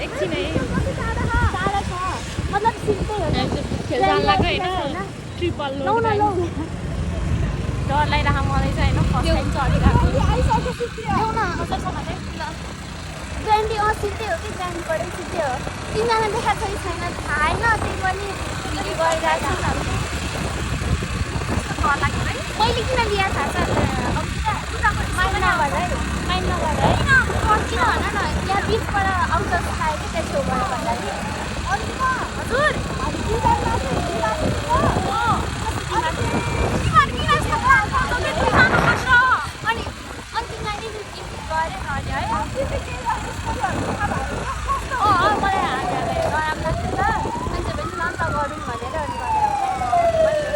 एकछिन है टाढा छ मतलब सिधै हो खेल जान लाग्यो होइन ट्रिपल लौ न लौ डर लागिरहेको मलाई चाहिँ होइन फर्स्ट टाइम चढिरहेको आइसक्यो सिधै ल्याउ न कस्तो छ भने ल ग्रान्डी सिधै हो कि ग्रान्डीबाटै सिधै हो तिनजना देखाएको छ कि छैन थाहा होइन त्यही पनि भिडियो गरिरहेको छ डर लाग्यो है मैले किन लिएर थाहा छ माइन्ड नगर है किन भन न यहाँ बिचबाट आउँछ खायो कि त्यो छेउबाट भन्दाखेरि हजुर अनि तिमीलाई नै गरेँ भने है मलाई हातले नराम्रो लाग्छ त मान्छे पनि अन्त गरौँ भनेर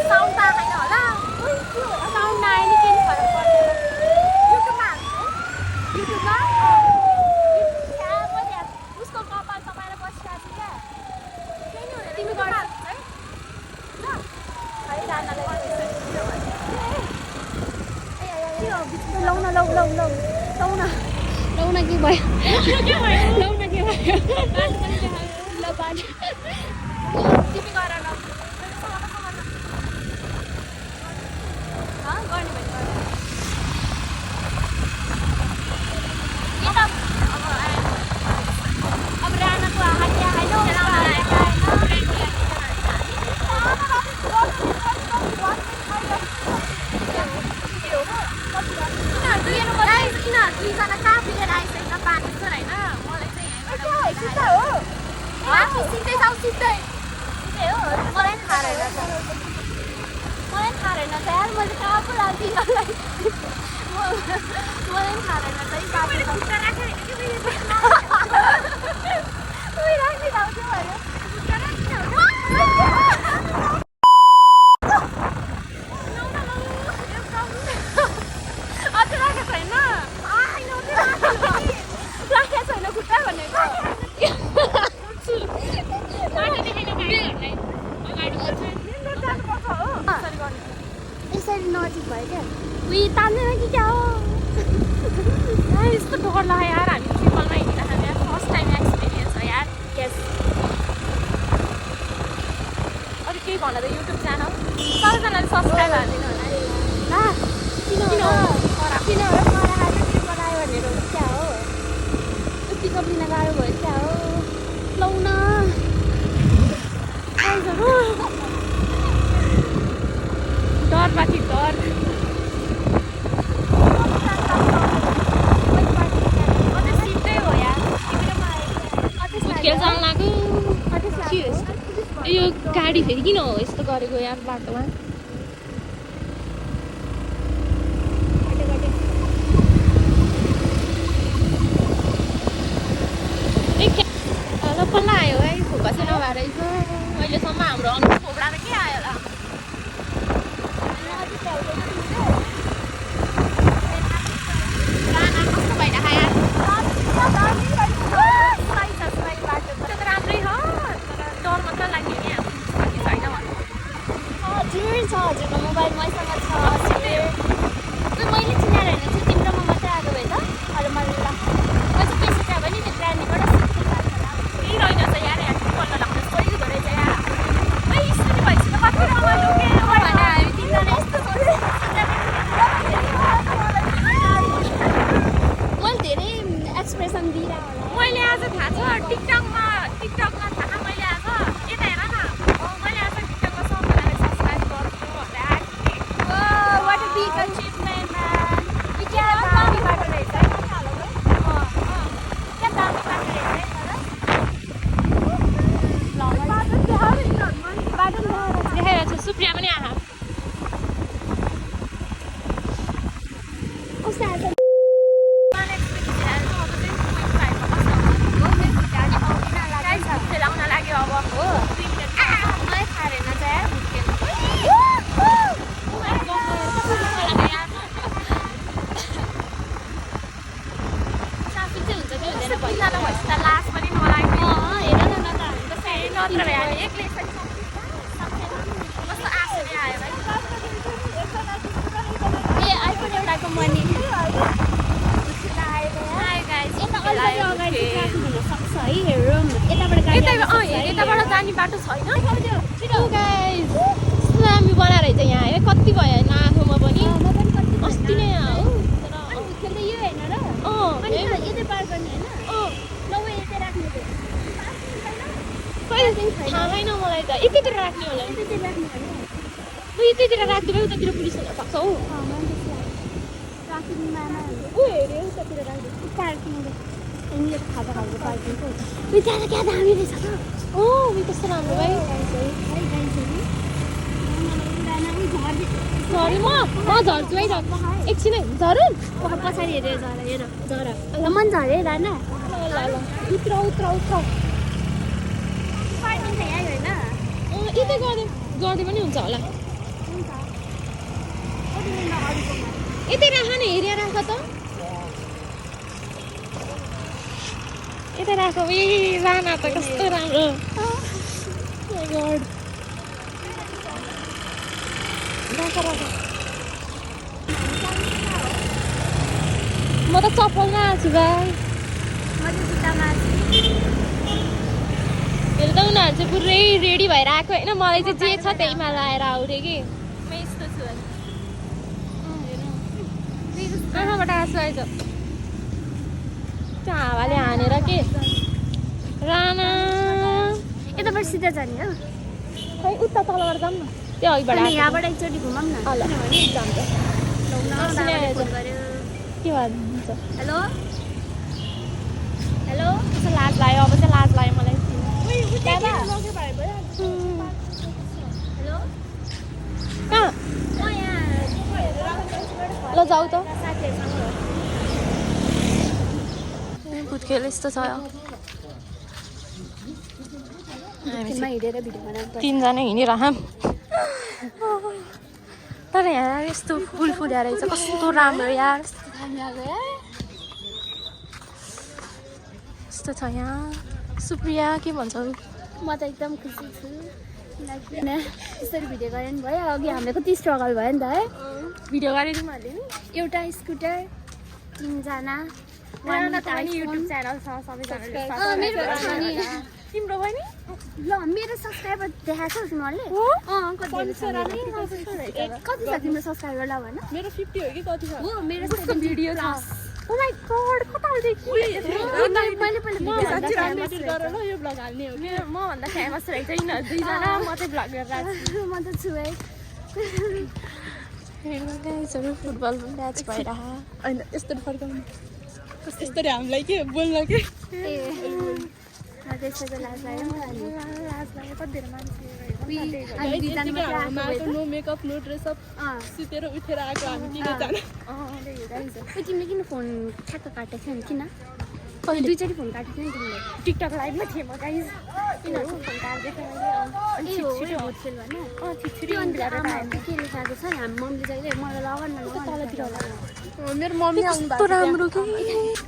साउन्ड त आएन होला साउन्ड नआए नि केही फरक पर्दैन युट्युबमा मैले उसको कपाल तपाईँलाई बसिरहेको छु क्या तिमी गर है ल है जान्नलाई लौ न लौ लौ लौ लौ न लौ न के भयो लौ न के भयो ल बाजे तिमी गर न गर्ने भने अब रानाको हात्या होइन दुईजना कहाँ पिलेर आइसकेको पानी छ होइन मलाई चाहिँ सिधै हो सिधै जाऊ सिधै हो मलाई थाहा रहेन त यार मैले कहाँ पो राख्छु मलाई थाहा रहेन त राख्ने लाउँछु भयो अझै राखेको छैन राखेको छैन खुट्टा भनेको यसरी नजिक भयो क्या उयो तान्दैन कि क्या हो यस्तो डर लाग्यो यार हामी ट्रिपलमा हिँडिँदाखेरि यार फर्स्ट टाइम एक्सपिरियन्स हो यार यस अरू केही भन त युट्युब च्यानल सबैजनाले सब्सक्राइब हालिदिनु होला ला किन ट्रिपल आयो भनेर हो क्या हो पिकअप लिन गाह्रो भयो क्या हो लौ न डर माथि डर सिधै हो यार खेल जान लाग्यो यो गाडी फेरि किन हो यस्तो गरेको यार बाटोमा पल्ल आयो है फोकस नभएर अहिलेसम्म हाम्रो अनु खोब्रामा के आयो होला कस्तो भइरहेको यार त्यो त राम्रै हो तर डर मात्र लाग्यो नि छैन हजुर छ हजुरको मोबाइल मसँग छ मैले चिनाएर हेर्नु चाहिँ तिम्रोमा मात्रै आएको भए त अरू मैले ल म चाहिँ पैसा चाहिँ भने त्यो ब्रान्डबाट केही रहेनछ यार यहाँ ट्रिपल लाग्छ सही हुँदो रहेछ यार स्कुटी भइसक्यो कति रमाइलो के भने हामी तिनजना यस्तो मैले धेरै एक्सप्रेसन दिइरहेको होला मैले आज थाहा छ टिकटकमा थाहा मैले आज यता हेर न मैले आज टिकटकमा सबैजनाले सब्सक्राइब गर्छु भन्दा what a big achievement man यो क्या दामी बाटो रहेछ है क्या दामी बाटो रहेछ है बाटो देखाइरहेको छु सुप्रिया पनि आहा कस्तो आएको खेलाउन लाग्यो अब हो 2 मिनट मलाई थाहा रहेन त यार ट्राफिक चाहिँ हुन्छ कि हुँदैन भइहाल्नु भएपछि त लास पनि नलाग्यो हेर न त हामी त नत्र भए हामी एक्लै कस्तो आशले आयो है ए आइफोन एउटाको मनी आयो गाइस अगाडि ट्राफिक हुन सक्छ है हेरौँ यताबाट गाडी यताबाट जाने बाटो छैन गाइस हामी बनाएर चाहिँ यहाँ है कति भयो नाखोमा पनि अस्ति नै हो तर खेल्दै यो हेर्न र अनि यतै पार गर्ने हैन ल वे यतै राख्नु थियो थाहा छैन मलाई त यतितिर राख्ने होला यतै राख्नु हैन लु यतितिर राख्दिनु उतातिर पुलिस हुन सक्छ हौ ट्राफिकमा ऊ हेऱ्यो उतातिर राख्दिनु पार्किङ यिनीले त खाजा खालको पार्किङ हो उयो त्यहाँ क्या दामी रहेछ त ओ उयो कस्तो राम्रो भाइ झरी म झर्छु है एकछिन है झरौँ पछाडि हेरेर झर मन झरे राना ल उत्र पार्किङ छ यहाँ होइन यतै गर्दै पनि हुन्छ होला यतै राख न हेरेर राख त यतै राख ए राना त कस्तो राम्रो म त चप्पलमा आएको छु भाइ हेर्दा उनीहरू चाहिँ पुरै रेडी भएर आएको होइन मलाई चाहिँ जे छ त्यहीमा लाएर आउँथेँ कि म यस्तो छु आमाबाट आएको आएछ त्यो हावाले हानेर के राना यताबाट सिधा जाने हो खै उता तलबाट जाऊँ न त्यो अघिबाट अनि यहाँबाट एकचोटि घुमाउँ न ल जान्छ के भन्छ हेलो हेलो कस्तो लाज लाग्यो अब चाहिँ लाज लाग्यो मलाई हेलो कहाँ म यहाँ ल जाऊ त साथीहरूसँग भुटखेल यस्तो छ फिल्ममा हिँडेर भिडियो बनाउनु तिनजना हिँडिरहँ तर यहाँ यस्तो फुल फुल्या रहेछ कस्तो राम्रो यार यस्तो छ यहाँ सुप्रिया के भन्छौ म त एकदम खुसी छु किन यसरी भिडियो गरे नि भयो अघि हामीलाई कति स्ट्रगल भयो नि त है भिडियो गरिदिउँ अहिले नि एउटा स्कुटर तिनजना युट्युब च्यानल छ सबैजनाले तिम्रो पनि ल मेरो सब्सक्राइबर देखाएको छ तिमीहरूले कति छ तिम्रो सब्सक्राइबर ल भन मेरो 50 हो कि कति छ हो मेरो कस्तो भिडियो छ ओ माय गॉड कता आउँदै मैले गरेर ल यो ब्लग हाल्ने हो कि म भन्दा फेमस रहेछ यिनीहरू दुईजना म चाहिँ ब्लग गरेर म त छु है हेर्नु गाइजहरू फुटबल म्याच भइरह होइन यस्तो फर्काउनु यस्तरी हामीलाई के बोल्न के त्यसको लाज लाग्यो लाज लाग्यो कति धेरै मान्छे नो मेकअप नो ड्रेसअप सुतेर उठेर आएको हामी तिनजना तिमीले किन फोन ठ्याक्क काटेको थियो नि किन दुईचोटि फोन काटेको थियो नि तिमीले टिकटक लाइभमा थिएँ म गाइज यिनीहरू फोन काट्दैछ मैले होटल भन त्यो अन्त आमाहरूले के लेखाएको छ हामी मम्मीले जहिले मलाई लगाउन तलतिर होला मेरो मम्मी कस्तो राम्रो कि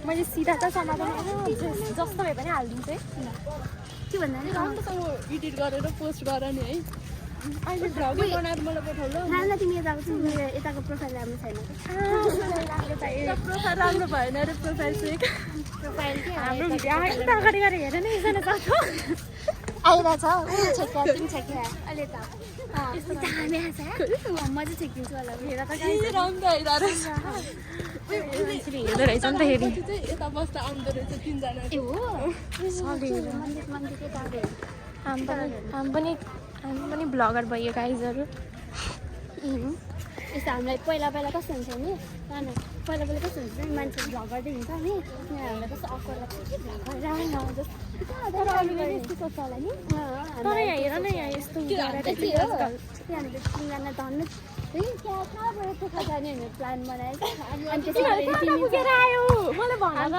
मैले सिधा त समाधान जस्तो भए पनि हालिदिन्छु है के भन्दा नि राम्रोसँग एडिट गरेर पोस्ट गर नि है अहिले भ्लगै बनाएर मलाई पठाउ ल नाना तिमी यताको चाहिँ मेरो यताको प्रोफाइल राम्रो छैन प्रोफाइल राम्रो भएन अरे प्रोफाइल चाहिँ प्रोफाइल के हाम्रो भिडियो अगाडि गएर हेर न एकजना साथो आइरहेछ ऊ छेक्या तिमी छेक्या अहिले त यस्तो दामी आछ म चाहिँ छेकिन्छु होला हेर त राम्रो आइरहेछ हेर्दो रहेछ नि त हेरि यता बस्दा आउँदो रहेछ तिनजना ए हो मन्दिरकै तारे हामी पनि ब्लगर भयो गाइजहरू यस्तो हामीलाई पहिला कस्तो हुन्छ नि नाना पहिला कस्तो हुन्छ नि मान्छे भ्लग गर्दै हिँड्छ नि हामीलाई कस्तो अक्वर लाग्छ कि भ्लग तर अरूले यस्तो सोच्छ होला नि तर यहाँ हेर न यहाँ यस्तो त्यहाँनिर तिनजना धन्नु है कहाँबाट थोका जाने भनेर प्लान बनाएको अनि त्यसपछि पुगेर आयो मलाई भन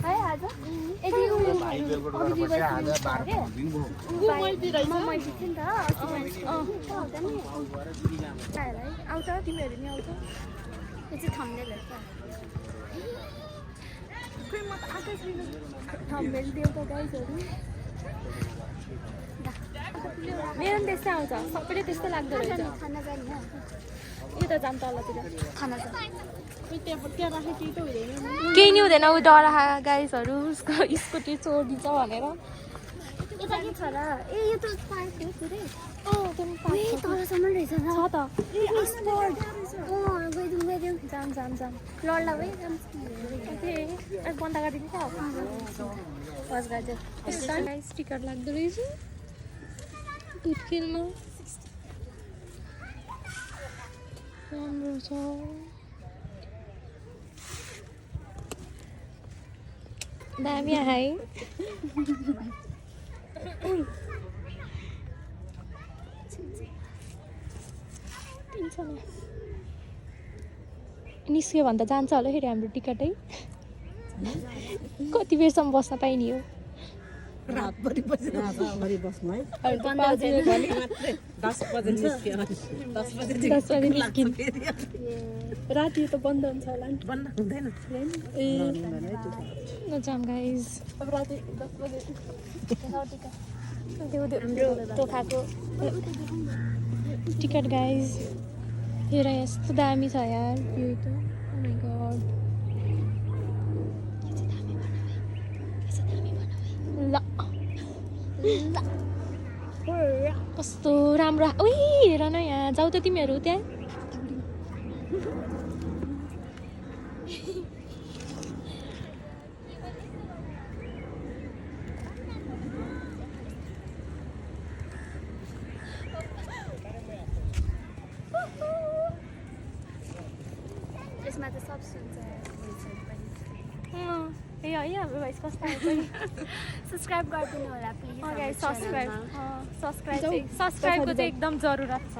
है आज यदि मैत्री नि त आउँछ तिमीहरू नि आउँछ यो चाहिँ थम्नेल थम्नेल देऊ त गाइजहरू मेरो पनि त्यस्तै आउँछ सबैले त्यस्तो लाग्दो रहेछ खाना जाने यो त जाम तलतिर खाना जाने केही नि हुँदैन उ डरा गाइसहरू उसको स्कुटी चोरिदिन्छ भनेर यता के छ र ए यो त पार्क हो पुरै छ ए तलसम्म रहेछ ल त स्पोर्ट गइदिउँ जाम लड्ला है बन्द गरिदिनु त बस गाइज टिकट लाग्दो रहेछ दुध खेल्न राम्रो छ दामी है निस्क्यो भने त जान्छ होला फेरि हाम्रो टिकटै कति बेरसम्म बस्न पाइने हो रातभरि बस्नु है 10 बजे निस्क्यो 10 बजे राति त बन्द हुन्छ होला नि बन्द हुँदैन नजाम गाइज अब राति 10 बजे त्यो तोखाको टिकट गाइज हेर यस्तो दामी छ यार भ्यू त ओ माई गड ल कस्तो राम्रो उही हेर न यहाँ जाऊ त तिमीहरू त्यहाँ यसमा त सब सुन्छ ए है हाम्रो भोइस कस्तो आउँछ सब्स्क्राइब गरिदिनु होला प्लिज सब्सक्राइबको चाहिँ एकदम जरुरत छ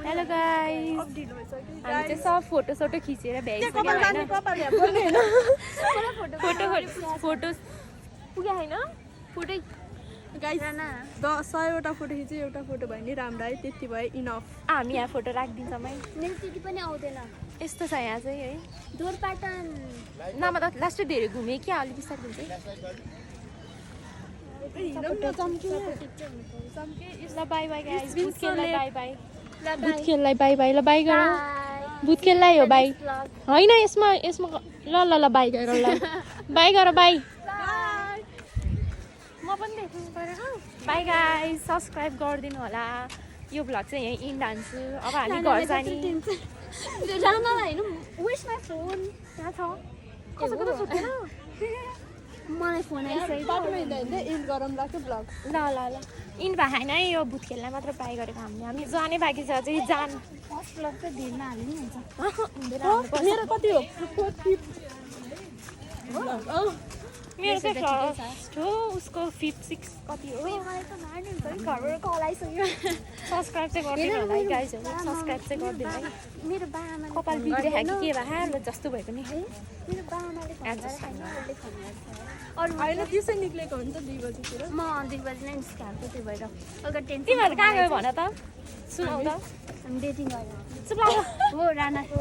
हेलो गाइस हामी चाहिँ सब फोटो खिचेर भ्याइसक्यो होइन फोटो पुग्यो होइन फोटो गाइस 100वटा फोटो खिच्यो एउटा फोटो भयो नि राम्रो है त्यति भयो इनफ हामी यहाँ फोटो राखिदिन्छौँ है मेरो त्यति पनि आउँदैन यस्तो छ यहाँ चाहिँ है दोरपाटन नभए त लास्टै धेरै घुमेँ क्या अलिक बिस्तारै हुन्छ ल बाई बाई गाइस भुतखेललाई बाई बाई भुतखेललाई बाई बाई ल बाई गर भुतखेललाई हो बाई होइन यसमा ल ल ल बाई गर ल बाई गर बाई म पनि देख्नु पऱ्यो बाई गाइस सब्सक्राइब गरिदिनु होला यो भ्लग चाहिँ यहीँ इन्ड हान्छु अब हामी घर जाने रानालाई होइन वेस्ट माई फोन कहाँ छ कसैको त छुट्दैन मलाई फोन आइसक्यो इन्ड गरौँ लाग्यो ब्लग ल ल ल इन भए होइन यो भुतखेललाई मात्र बाई गरेको हामी जाने बाँकी छ चाहिँ जान फर्स्ट ब्लग चाहिँ भिडमा हाल्नु हुन्छ मेरो कति हो मेरो चाहिँ फर्स्ट हो उसको 5, 6 कति हो मलाई त मार्नु हुन्छ है घरबाट कल आइसक्यो सब्सक्राइब चाहिँ गरिदिनु होला है गाइजहरू सब्सक्राइब चाहिँ गरिदिनु है मेरो बाआमाले कपाल बिग्रियो कि के भए ल जस्तो भए पनि है मेरो बाआमाले अरू होइन त्यसै निक्लेको हुन्छ 2 बजीतिर म 2 बजी नै निस्किहाल्छु त्यो भएर अगर टेन्सन तिमीहरू कहाँ गयो भन त सुनाउ त हामी डेटिङ गरेर चुप लाग हो रानाको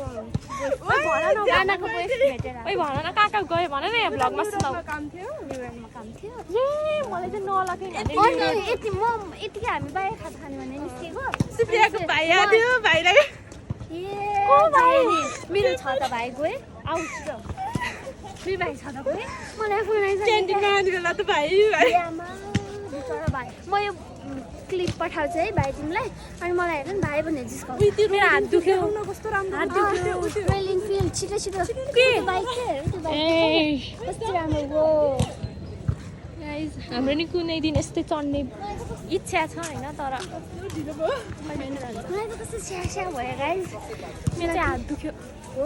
ओइ भन न रानाको बोयफ्रेन्ड भेटेर ओइ भन न कहाँ कहाँ गयो भन न यहाँ भ्लगमा सुनाउ काम थियो रिभरमा काम थियो ए मलाई चाहिँ नलगे अनि यतिकै हामी बाहिर खाने भने निस्केको सुप्रियाको भाइ आयो भाइलाई ए भाइ मेरो छ त भाइ गए आउँछ दुई भाइ छ त गए मलाई फोन आइसक्यो क्यान्टिनमा आउने बेला त भाइ आमा बिचरा भाइ म यो त्यो क्लिप पठाउँछु है भाइ तिमीलाई अनि मलाई हेर न भाइ भनेर जिस्काउँछ मेरो हात दुख्यो कस्तो राम्रो रोयल इनफिल्ड छिटो छिटो के? बाइक के ए कस्तो राम्रो वो गाइस हाम्रो नि कुनै दिन यस्तै चढ्ने इच्छा छ होइन तर मलाई त कस्तो स्यास्या भयो गाइस मेरो चाहिँ हात दुख्यो हो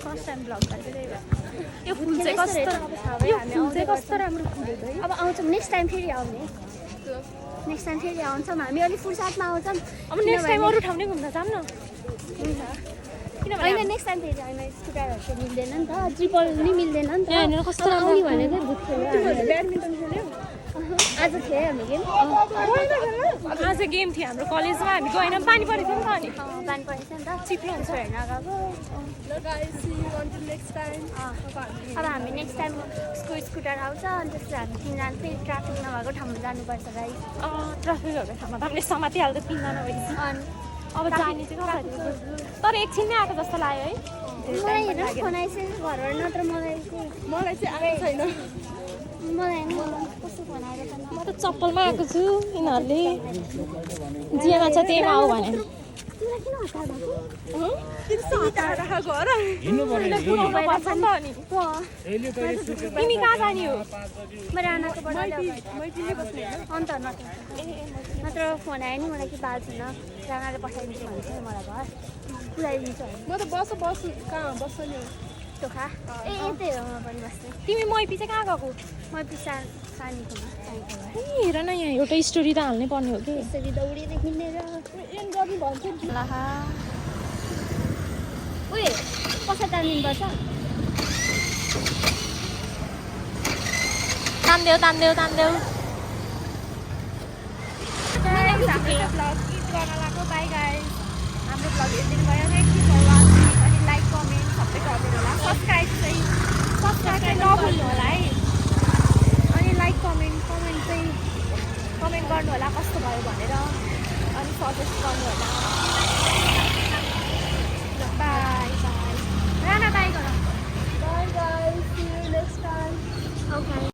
फर्स्ट टाइम ब्लग गरेको त्यही भएर यो फुल चाहिँ कस्तो कस्तो राम्रो फुलेको है अब आउँछौँ नेक्स्ट टाइम फेरि आउने नेक्स्ट टाइम फेरि आउँछौँ हामी अलिक फुर्सदमा आउँछौँ अब नेक्स्ट टाइम अरू ठाउँ नै घुम्न जाऊँ न होइन नेक्स्ट टाइम फेरि होइन स्कुटरहरू चाहिँ मिल्दैन नि त ट्रिपल नि मिल्दैन नि त यहाँ हेर्नु कस्तो अब राम्रो आउने भनेको भुत खेल्यो ब्याडमिन्टन खेल्यो आज थियो हाम्रो गेम आज गेम थियो हाम्रो कलेजमा हामी गएन पानी परेको थियो नि त अनि प्लान परेको थियो नि त चिप्लो हुन्छ हेर्न गएको ल guys see you until next time अब हामी नेक्स्ट टाइम स्कुटर आउँछ अनि त्यसपछि हामी तिनजना फेरि ट्राफिक नभएको ठाउँमा जानुपर्छ गाइस ट्राफिकहरूको ठाउँमा त हामीले समातिहाल्छ तिनजना भएपछि अनि अब जाने चाहिँ कसरी तर एकछिनमै आएको जस्तो लाग्यो है मलाई हेर्नु फोनाइसक्यो घरबाट नत्र मलाई मलाई चाहिँ आएको छैन मलाई कस्तो फोन आएर म त चप्पलमा आएको छु यिनीहरूले जेमा छ त्यहीमा आऊ भने तिमीलाई किन हतार भएको घर पुऱ्याउनु पर्छ नि त अनि तिमी कहाँ जाने हो मेरो आनाकोबाट अन्त नत्र फोन आयो नि मलाई कि बाल छैन रानाले पठाइदिन्छु भन्छ नि मलाई घर पुऱ्याइदिन्छु म त बस्छु कहाँ बस्छ नि टोखा यतै हो म पनि बस्ने तिमी मै पछि कहाँ गएको म पिसा सानीकोमा ए हेर न यहाँ एउटा स्टोरी त हाल्नै पर्ने हो कि यसरी दौडीदेखि लिएर एन्ड गर्नु भन्छ नि लाहा उयो कसै तानिनुपर्छ तान्देऊ तान्देऊ तान्देऊ हाम्रो ब्लग गीत गर्न लाग्यो बाई गाइस हाम्रो ब्लग एन्डिङ भयो थ्याङ्क यू फर वाचिङ अनि लाइक कमेन्ट सबै गरिदिनु होला सब्सक्राइब चाहिँ नभुल्नु होला है अनि लाइक कमेन्ट चाहिँ कमेन्ट गर्नु होला कस्तो भयो भनेर अनि सजेस्ट गर्नु होला बाई बाई राना बाई गर bye guys see you next time okay